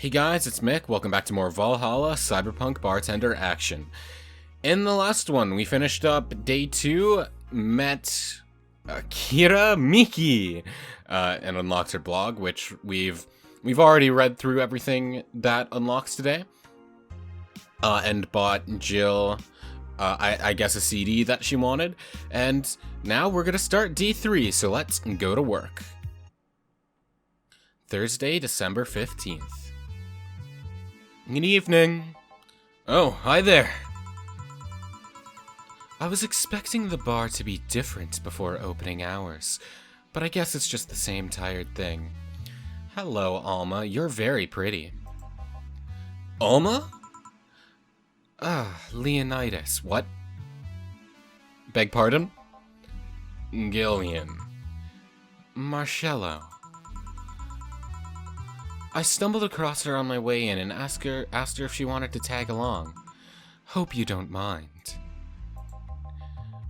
Hey guys, it's Mick. Welcome back to more Valhalla Cyberpunk Bartender action. In the last one, we finished up day 2, met Kira Miki, and unlocked her blog, which we've already read through everything that unlocks today, and bought Jill, I guess a CD that she wanted, and now we're gonna start D3, so let's go to work. Thursday, December 15th. Good evening. Oh, hi there. I was expecting the bar to be different before opening hours, but I guess it's just the same tired thing. Hello, Alma. You're very pretty. Alma? Leonidas. What? Beg pardon? Gillian. Marcello. I stumbled across her on my way in and asked her if she wanted to tag along. Hope you don't mind.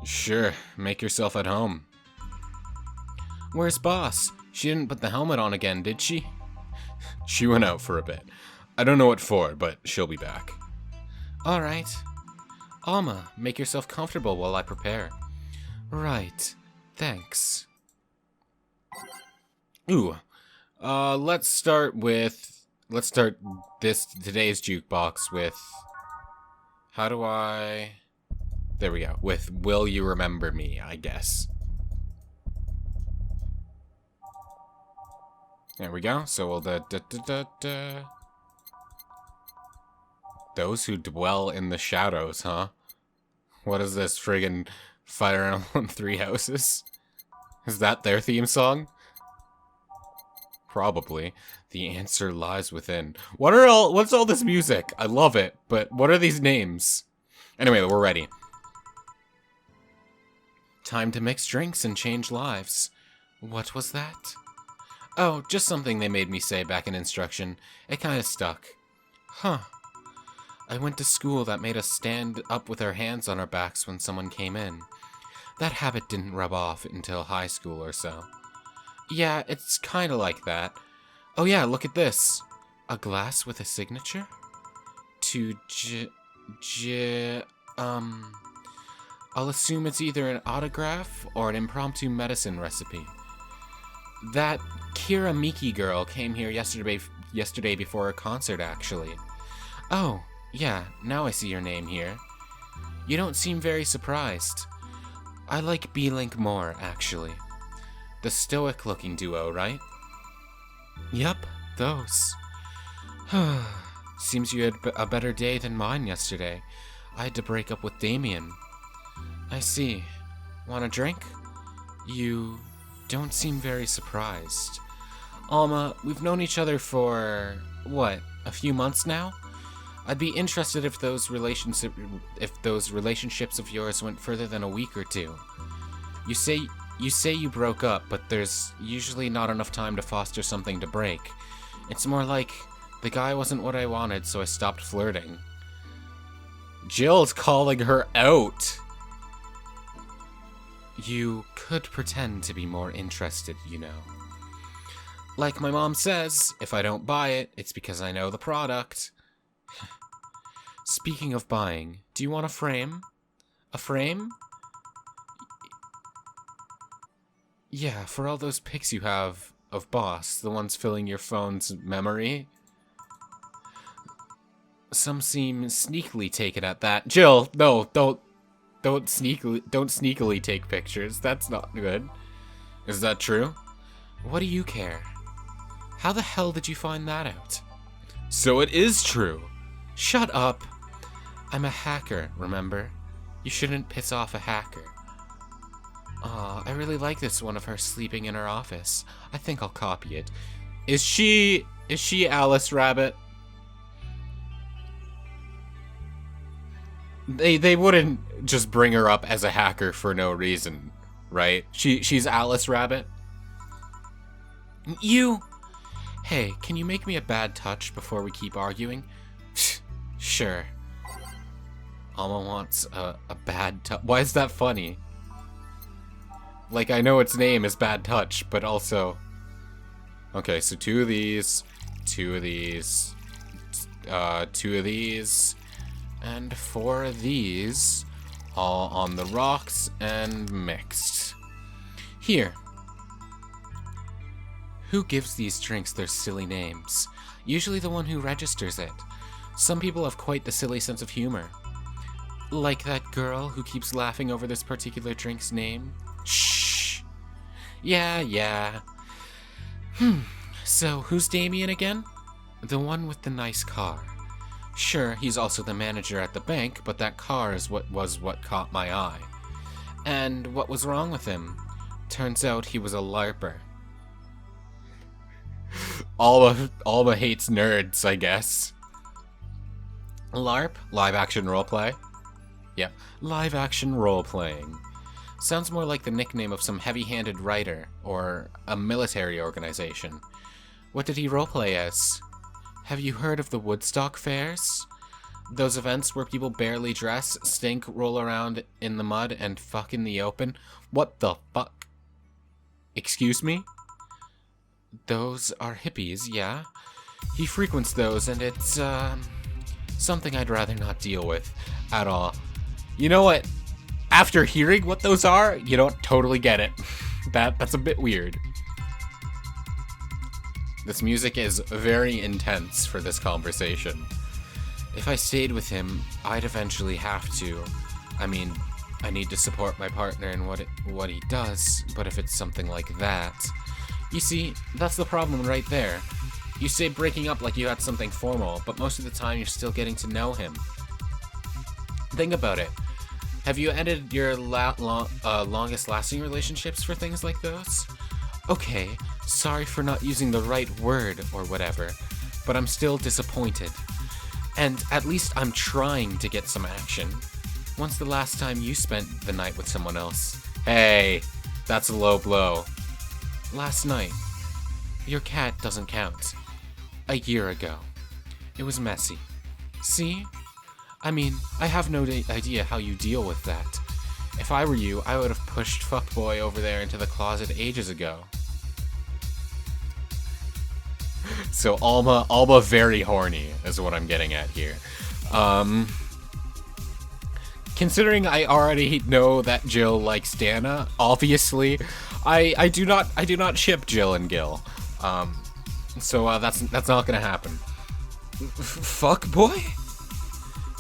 Sure, make yourself at home. Where's Boss? She didn't put the helmet on again, did she? She went out for a bit. I don't know what for, but she'll be back. Alright. Alma, make yourself comfortable while I prepare. Right. Thanks. Ooh. Let's start today's jukebox with, there we go, with Will You Remember Me, I guess. There we go, so we'll Those who dwell in the shadows, huh? What is this, friggin' Fire Emblem 3 Houses? Is that their theme song? Probably. The answer lies within. What's all this music? I love it, but what are these names? Anyway, we're ready. Time to mix drinks and change lives. What was that? Oh, just something they made me say back in instruction. It kinda stuck. Huh. I went to school that made us stand up with our hands on our backs when someone came in. That habit didn't rub off until high school or so. Yeah, it's kinda like that. Oh yeah, look at this. A glass with a signature? To I'll assume it's either an autograph or an impromptu medicine recipe. That Kira Miki girl came here yesterday before a concert, actually. Oh, yeah, now I see your name here. You don't seem very surprised. I like B-Link more, actually. The stoic-looking duo, right? Yep, those. Seems you had a better day than mine yesterday. I had to break up with Damien. I see. Want a drink? You don't seem very surprised. Alma, we've known each other for, what, a few months now? I'd be interested if those relationships of yours went further than a week or two. You say you broke up, but there's usually not enough time to foster something to break. It's more like, the guy wasn't what I wanted, so I stopped flirting. Jill's calling her out! You could pretend to be more interested, you know. Like my mom says, if I don't buy it, it's because I know the product. Speaking of buying, do you want a frame? A frame? Yeah, for all those pics you have of Boss, the ones filling your phone's memory. Some seem sneakily taken at that. Jill, no, don't sneakily take pictures. That's not good. Is that true? What do you care? How the hell did you find that out? So it is true. Shut up. I'm a hacker, remember? You shouldn't piss off a hacker. Aw, I really like this one of her sleeping in her office. I think I'll copy it. Is she Alice Rabbit? They wouldn't just bring her up as a hacker for no reason, right? She's Alice Rabbit. You! Hey, can you make me a bad touch before we keep arguing? Sure. Alma wants a bad touch. Why is that funny? Like, I know its name is Bad Touch, but also... Okay, so two of these, 2 of these, and 4 of these, all on the rocks and mixed. Here. Who gives these drinks their silly names? Usually the one who registers it. Some people have quite the silly sense of humor. Like that girl who keeps laughing over this particular drink's name. Shh. Yeah. So, who's Damien again? The one with the nice car. Sure, he's also the manager at the bank, but that car is what caught my eye. And what was wrong with him? Turns out he was a LARPer. Alma hates nerds, I guess. LARP? Live action roleplay? Yeah, live action roleplaying. Sounds more like the nickname of some heavy-handed writer, or a military organization. What did he roleplay as? Have you heard of the Woodstock fairs? Those events where people barely dress, stink, roll around in the mud, and fuck in the open? What the fuck? Excuse me? Those are hippies, yeah? He frequents those, and it's, something I'd rather not deal with at all. You know what? After hearing what those are, you don't totally get it. That's a bit weird. This music is very intense for this conversation. If I stayed with him, I'd eventually have to. I mean, I need to support my partner in what he does, but if it's something like that... You see, that's the problem right there. You say breaking up like you had something formal, but most of the time you're still getting to know him. Think about it. Have you ended your longest lasting relationships for things like those? Okay, sorry for not using the right word or whatever, but I'm still disappointed. And at least I'm trying to get some action. When's the last time you spent the night with someone else? Hey, that's a low blow. Last night. Your cat doesn't count. A year ago. It was messy. See? I mean, I have no idea how you deal with that. If I were you, I would have pushed fuckboy over there into the closet ages ago. So Alma very horny is what I'm getting at here. Considering I already know that Jill likes Dana, obviously, I do not ship Jill and Gil. So that's not gonna happen. Fuck boy?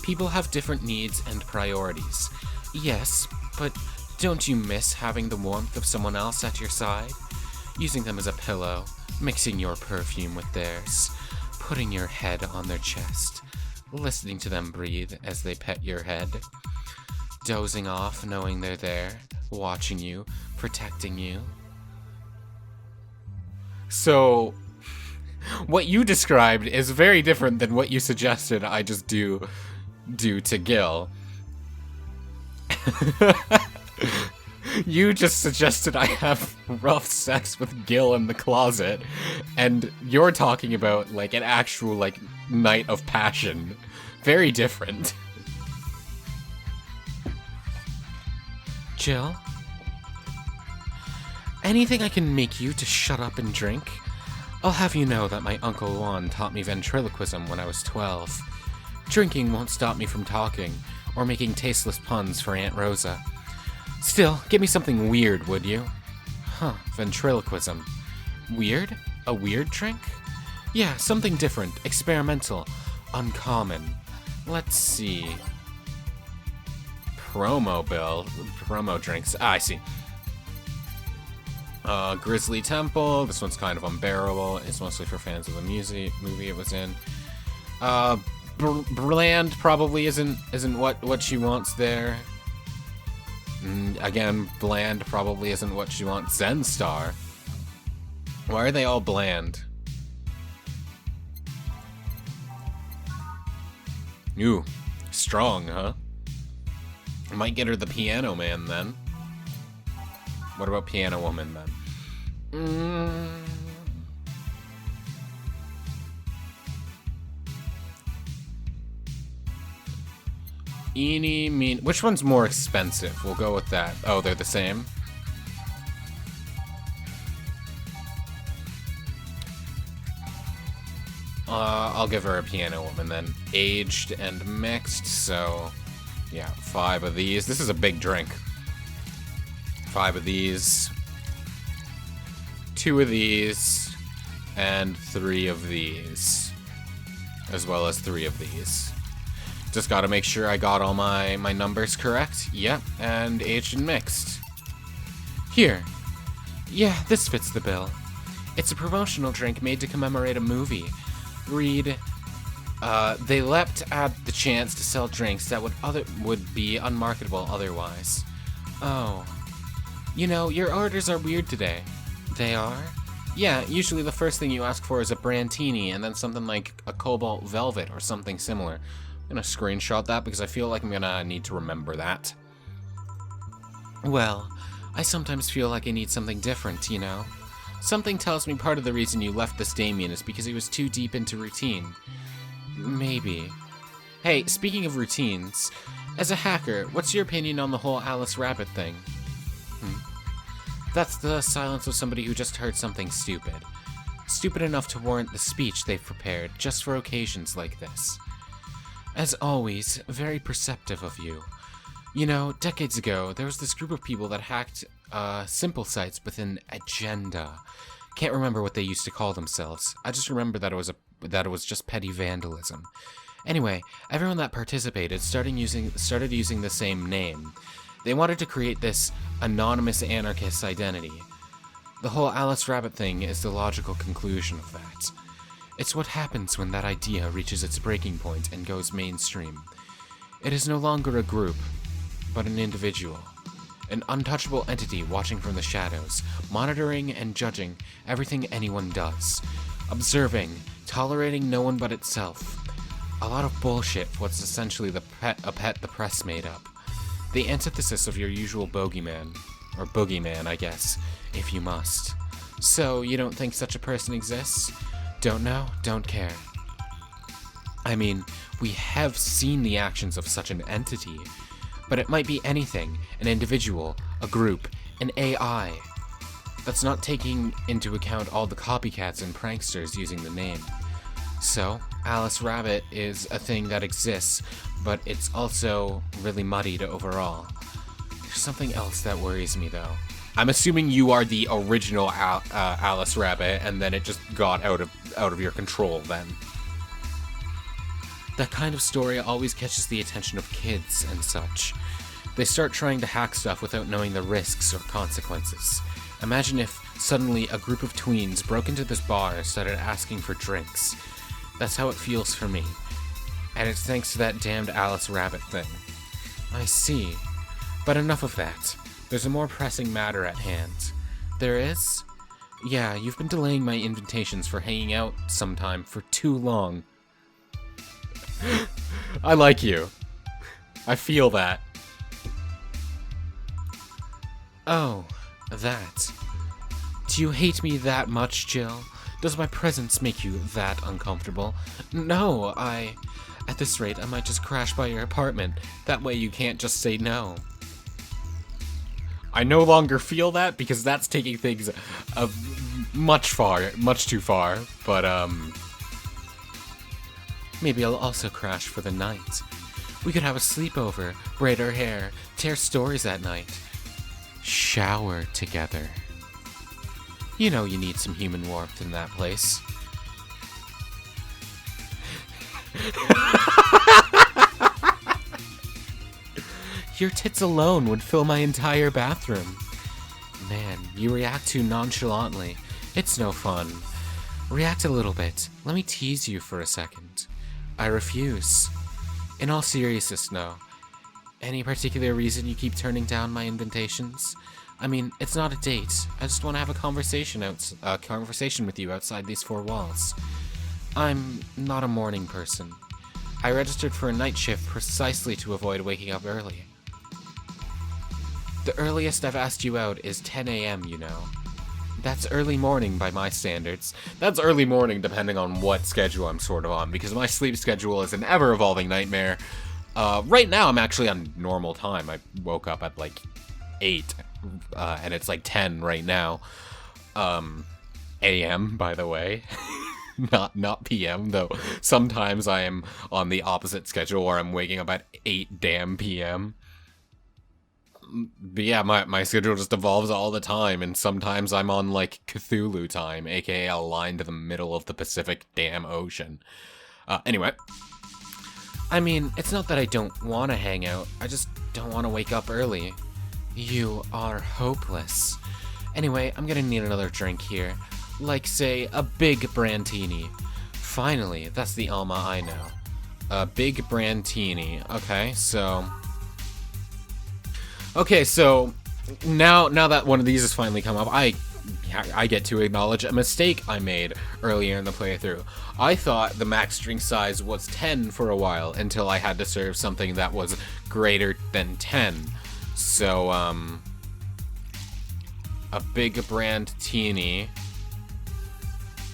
People have different needs and priorities. Yes, but don't you miss having the warmth of someone else at your side? Using them as a pillow, mixing your perfume with theirs, putting your head on their chest, listening to them breathe as they pet your head, dozing off knowing they're there, watching you, protecting you. So, what you described is very different than what you suggested I just do to Gil. You just suggested I have rough sex with Gil in the closet, and you're talking about, like, an actual, like, night of passion. Very different. Jill? Anything I can make you to shut up and drink? I'll have you know that my Uncle Juan taught me ventriloquism when I was 12. Drinking won't stop me from talking, or making tasteless puns for Aunt Rosa. Still, give me something weird, would you? Huh, ventriloquism. Weird? A weird drink? Yeah, something different, experimental, uncommon. Let's see. Promo drinks. Ah, I see. Grizzly Temple. This one's kind of unbearable. It's mostly for fans of the movie it was in. Bland probably isn't what she wants there. Again, bland probably isn't what she wants. Zen Star. Why are they all bland? Ooh, strong, huh? I might get her the Piano Man then. What about Piano Woman then? Eeny, mean. Which one's more expensive? We'll go with that. Oh, they're the same? I'll give her a piano woman then. Aged and mixed, so yeah, 5 of these. This is a big drink. 5 of these, 2 of these, and 3 of these, as well as 3 of these. Just gotta make sure I got all my numbers correct. Yep, and aged and mixed. Here. Yeah, this fits the bill. It's a promotional drink made to commemorate a movie. Read, they leapt at the chance to sell drinks that would be unmarketable otherwise. Oh. You know, your orders are weird today. They are? Yeah, usually the first thing you ask for is a Brantini and then something like a Cobalt Velvet or something similar. I'm gonna screenshot that because I feel like I'm gonna need to remember that. Well, I sometimes feel like I need something different, you know? Something tells me part of the reason you left this Damien is because he was too deep into routine. Maybe. Hey, speaking of routines, as a hacker, what's your opinion on the whole Alice Rabbit thing? That's the silence of somebody who just heard something stupid. Stupid enough to warrant the speech they've prepared just for occasions like this. As always, very perceptive of you. You know, decades ago, there was this group of people that hacked simple sites with an agenda. Can't remember what they used to call themselves. I just remember that it was just petty vandalism. Anyway, everyone that participated started using the same name. They wanted to create this anonymous anarchist identity. The whole Alice Rabbit thing is the logical conclusion of that. It's what happens when that idea reaches its breaking point and goes mainstream. It is no longer a group, but an individual. An untouchable entity watching from the shadows, monitoring and judging everything anyone does. Observing, tolerating no one but itself. A lot of bullshit for what's essentially a pet the press made up. The antithesis of your usual bogeyman. Or boogeyman, I guess, if you must. So, you don't think such a person exists? Don't know? Don't care. I mean, we have seen the actions of such an entity, but it might be anything, an individual, a group, an AI. That's not taking into account all the copycats and pranksters using the name. So, Alice Rabbit is a thing that exists, but it's also really muddied overall. There's something else that worries me, though. I'm assuming you are the original Alice Rabbit, and then it just got out of your control then. That kind of story always catches the attention of kids and such. They start trying to hack stuff without knowing the risks or consequences. Imagine if suddenly a group of tweens broke into this bar and started asking for drinks. That's how it feels for me. And it's thanks to that damned Alice Rabbit thing. I see. But enough of that. There's a more pressing matter at hand. There is? Yeah, you've been delaying my invitations for hanging out sometime for too long. I like you. I feel that. Oh, that. Do you hate me that much, Jill? Does my presence make you that uncomfortable? No, At this rate, I might just crash by your apartment. That way you can't just say no. I no longer feel that because that's taking things much too far. But, maybe I'll also crash for the night. We could have a sleepover, braid our hair, tear stories at night. Shower together. You know you need some human warmth in that place. Your tits alone would fill my entire bathroom. Man, you react too nonchalantly. It's no fun. React a little bit. Let me tease you for a second. I refuse. In all seriousness, no. Any particular reason you keep turning down my invitations? I mean, it's not a date. I just want to have a conversation with you outside these four walls. I'm not a morning person. I registered for a night shift precisely to avoid waking up early. The earliest I've asked you out is 10 a.m., you know. That's early morning by my standards. That's early morning depending on what schedule I'm sort of on, because my sleep schedule is an ever-evolving nightmare. Right now I'm actually on normal time. I woke up at like 8, and it's like 10 right now. A.m., by the way. Not PM, though. Sometimes I am on the opposite schedule where I'm waking up at 8 damn PM. But yeah, my schedule just evolves all the time, and sometimes I'm on, like, Cthulhu time, aka a line to the middle of the Pacific damn ocean. Anyway. I mean, it's not that I don't want to hang out, I just don't want to wake up early. You are hopeless. Anyway, I'm gonna need another drink here. Like, say, a big Brandtini. Finally, that's the Alma I know. A big Brandtini. Okay, so now that one of these has finally come up, I get to acknowledge a mistake I made earlier in the playthrough. I thought the max drink size was 10 for a while until I had to serve something that was greater than 10. So, a big Brandtini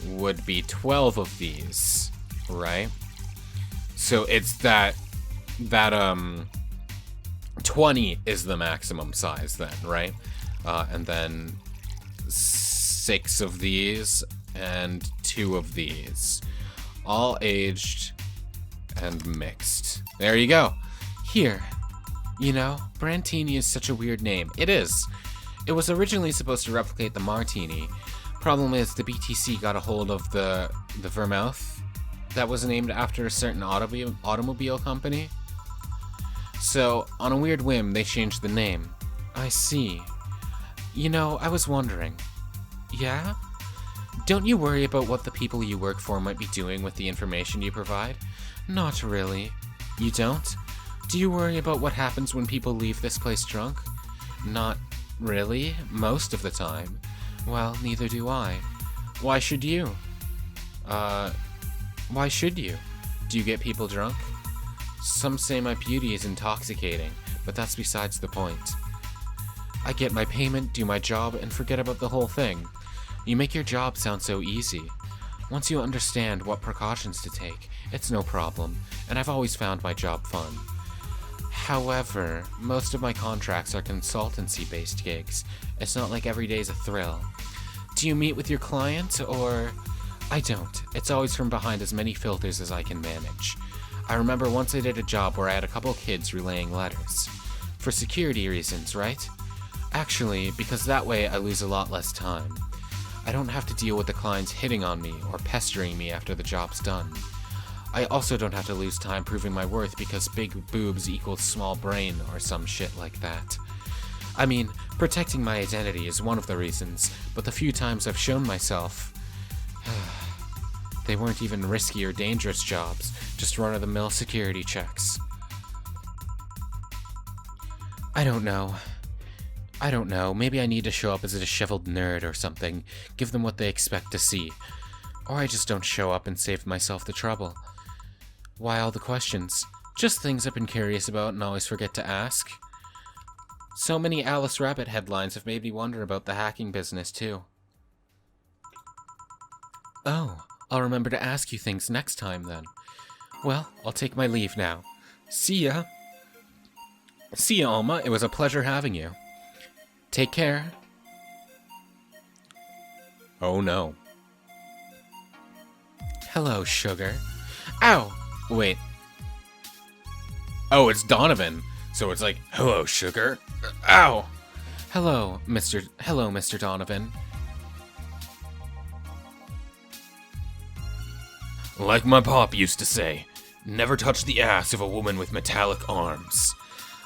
would be 12 of these, right? So it's that 20 is the maximum size then, right? And then 6 of these and 2 of these. All aged and mixed. There you go. Here. You know, Brandtini is such a weird name. It is. It was originally supposed to replicate the Martini. Problem is, the BTC got a hold of the vermouth that was named after a certain automobile company. So, on a weird whim, they changed the name. I see. You know, I was wondering. Yeah? Don't you worry about what the people you work for might be doing with the information you provide? Not really. You don't? Do you worry about what happens when people leave this place drunk? Not really, most of the time. Well, neither do I. Why should you? Why should you? Do you get people drunk? Some say my beauty is intoxicating, but that's besides the point. I get my payment, do my job, and forget about the whole thing. You make your job sound so easy. Once you understand what precautions to take, it's no problem, and I've always found my job fun. However, most of my contracts are consultancy-based gigs. It's not like every day's a thrill. Do you meet with your client, or... I don't. It's always from behind as many filters as I can manage. I remember once I did a job where I had a couple kids relaying letters. For security reasons, right? Actually, because that way I lose a lot less time. I don't have to deal with the clients hitting on me or pestering me after the job's done. I also don't have to lose time proving my worth because big boobs equals small brain or some shit like that. I mean, protecting my identity is one of the reasons, but the few times I've shown myself, they weren't even risky or dangerous jobs, just run-of-the-mill security checks. I don't know. Maybe I need to show up as a disheveled nerd or something, give them what they expect to see. Or I just don't show up and save myself the trouble. Why all the questions? Just things I've been curious about and always forget to ask. So many Alice Rabbit headlines have made me wonder about the hacking business, too. Oh, I'll remember to ask you things next time, then. Well, I'll take my leave now. See ya! See ya, Alma. It was a pleasure having you. Take care. Oh, no. Hello, sugar. Ow! Wait. Oh, it's Donovan. So it's like, hello, sugar. Ow! Hello, Mr. Donovan. Like my pop used to say, never touch the ass of a woman with metallic arms.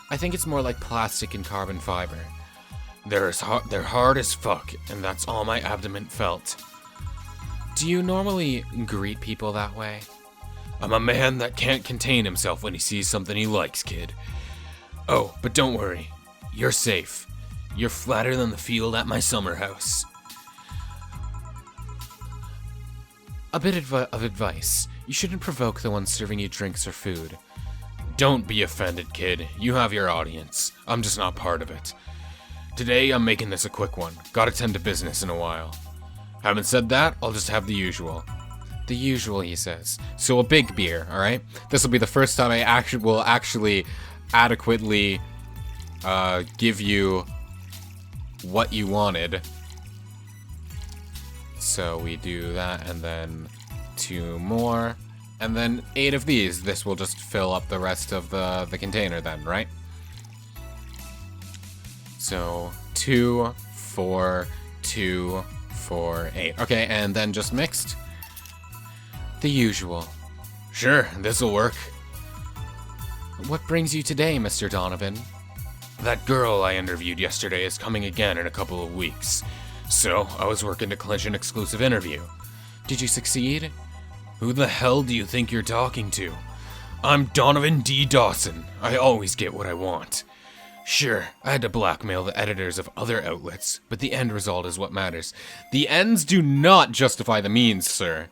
I think it's more like plastic and carbon fiber. They're hard as fuck, and that's all my abdomen felt. Do you normally greet people that way? I'm a man that can't contain himself when he sees something he likes, kid. Oh, but don't worry. You're safe. You're flatter than the field at my summer house. A bit of advice. You shouldn't provoke the ones serving you drinks or food. Don't be offended, kid. You have your audience. I'm just not part of it. Today, I'm making this a quick one. Gotta tend to business in a while. Having said that, I'll just have the usual. The usual, he says. So a big beer, alright? This will be the first time I will actually adequately give you what you wanted. So we do that, and then 2 more, and then 8 of these. This will just fill up the rest of the container then, right? So 2, 4, 2, 4, 8. Okay, and then just mixed. The usual. Sure, this'll work. What brings you today, Mr. Donovan? That girl I interviewed yesterday is coming again in a couple of weeks. So, I was working to clinch an exclusive interview. Did you succeed? Who the hell do you think you're talking to? I'm Donovan D. Dawson. I always get what I want. Sure, I had to blackmail the editors of other outlets, but the end result is what matters. The ends do not justify the means, sir.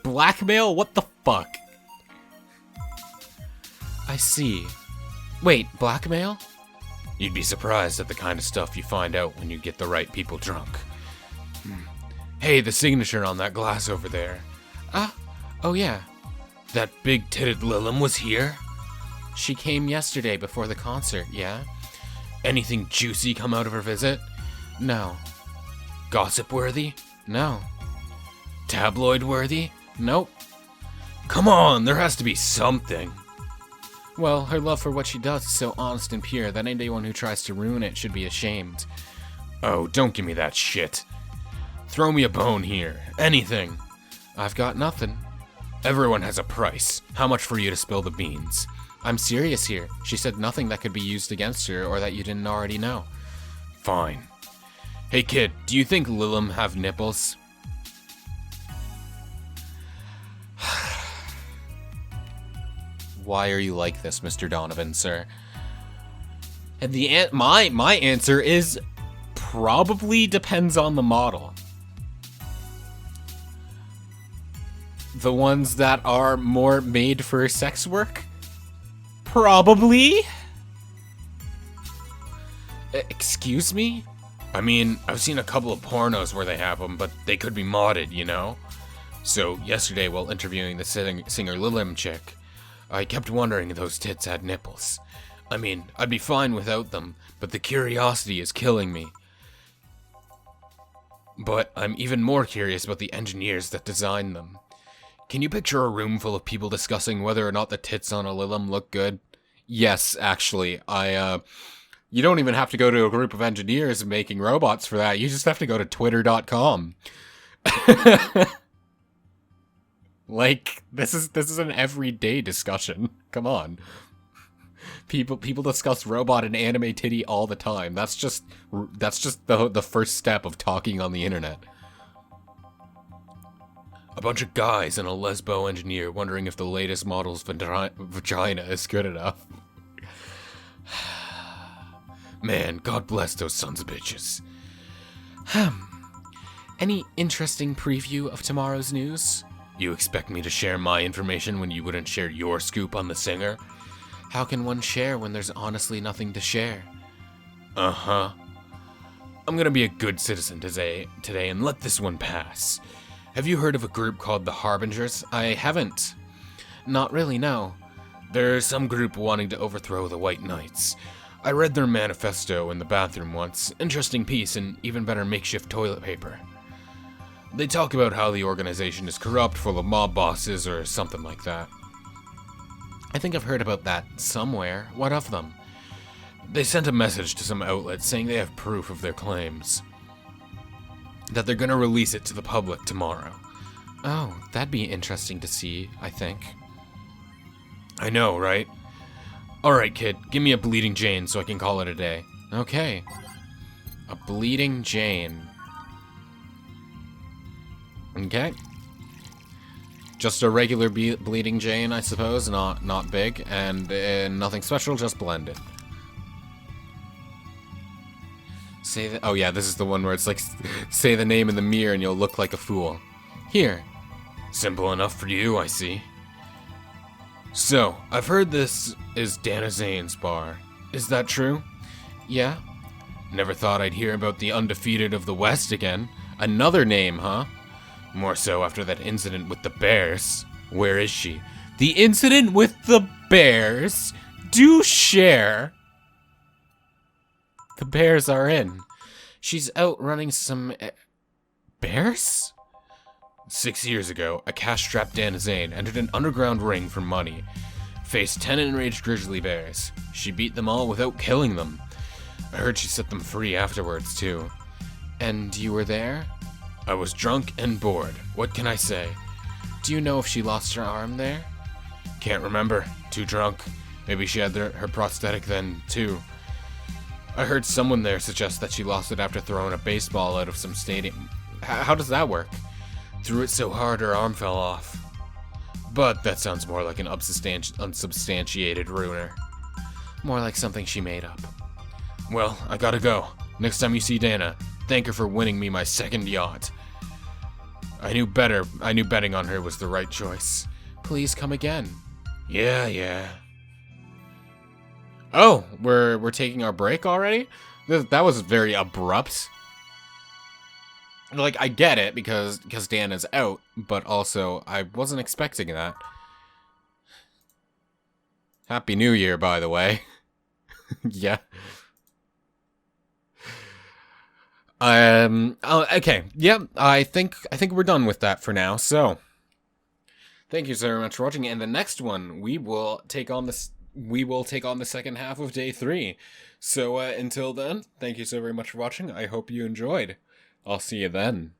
Blackmail? What the fuck? I see. Wait, blackmail? You'd be surprised at the kind of stuff you find out when you get the right people drunk. Hey, the signature on that glass over there. Oh yeah. That big-titted Lilum was here? She came yesterday before the concert, yeah? Anything juicy come out of her visit? No. Gossip-worthy? No. Tabloid-worthy? Nope. Come on, there has to be something. Well, her love for what she does is so honest and pure that anyone who tries to ruin it should be ashamed. Oh, don't give me that shit. Throw me a bone here. Anything. I've got nothing. Everyone has a price. How much for you to spill the beans? I'm serious here. She said nothing that could be used against her or that you didn't already know. Fine. Hey kid, do you think Lilum have nipples? Why are you like this, Mr. Donovan, sir? And my answer is probably depends on the model. The ones that are more made for sex work? Probably. Excuse me? I mean, I've seen a couple of pornos where they have them, but they could be modded, you know? So, yesterday while interviewing the singer Lilum chick, I kept wondering if those tits had nipples. I mean, I'd be fine without them, but the curiosity is killing me. But I'm even more curious about the engineers that designed them. Can you picture a room full of people discussing whether or not the tits on a Lilum look good? Yes, actually. You don't even have to go to a group of engineers making robots for that. You just have to go to twitter.com. Like, this is an everyday discussion. Come on. People discuss robot and anime titty all the time. That's just the first step of talking on the internet. A bunch of guys and a lesbo engineer wondering if the latest model's vagina is good enough. Man, God bless those sons of bitches. Any interesting preview of tomorrow's news? You expect me to share my information when you wouldn't share your scoop on the singer? How can one share when there's honestly nothing to share? Uh-huh. I'm gonna be a good citizen today and let this one pass. Have you heard of a group called the Harbingers? I haven't. Not really, no. There's some group wanting to overthrow the White Knights. I read their manifesto in the bathroom once. Interesting piece and even better makeshift toilet paper. They talk about how the organization is corrupt, full of mob bosses, or something like that. I think I've heard about that somewhere. What of them? They sent a message to some outlet saying they have proof of their claims. That they're gonna release it to the public tomorrow. Oh, that'd be interesting to see, I think. I know, right? Alright, kid, give me a Bleeding Jane so I can call it a day. Okay. A Bleeding Jane. Okay. Just a regular Bleeding Jane, I suppose, not big, and nothing special, just blended. Say the, oh yeah, this is the one where it's like, say the name in the mirror and you'll look like a fool. Here. Simple enough for you, I see. So, I've heard this is Dana Zane's bar. Is that true? Yeah. Never thought I'd hear about the undefeated of the West again. Another name, huh? More so after that incident with the bears. Where is she? The incident with the bears? Do share. The bears are in. She's out running some... bears? 6 years ago, a cash-strapped Dan Zane entered an underground ring for money. Faced 10 enraged grizzly bears. She beat them all without killing them. I heard she set them free afterwards, too. And you were there? I was drunk and bored. What can I say? Do you know if she lost her arm there? Can't remember. Too drunk. Maybe she had her prosthetic then, too. I heard someone there suggest that she lost it after throwing a baseball out of some stadium. How does that work? Threw it so hard her arm fell off. But that sounds more like an unsubstantiated rumor. More like something she made up. Well, I gotta go. Next time you see Dana, thank her for winning me my second yacht. I knew betting on her was the right choice. Please come again. Yeah. Oh, we're taking our break already? That was very abrupt. Like, I get it because Dana's out, but also I wasn't expecting that. Happy New Year, by the way. Yeah. Okay. Yeah, I think we're done with that for now. So, thank you so very much for watching. And the next one, we will take on the second half of day 3. So, until then, thank you so very much for watching. I hope you enjoyed. I'll see you then.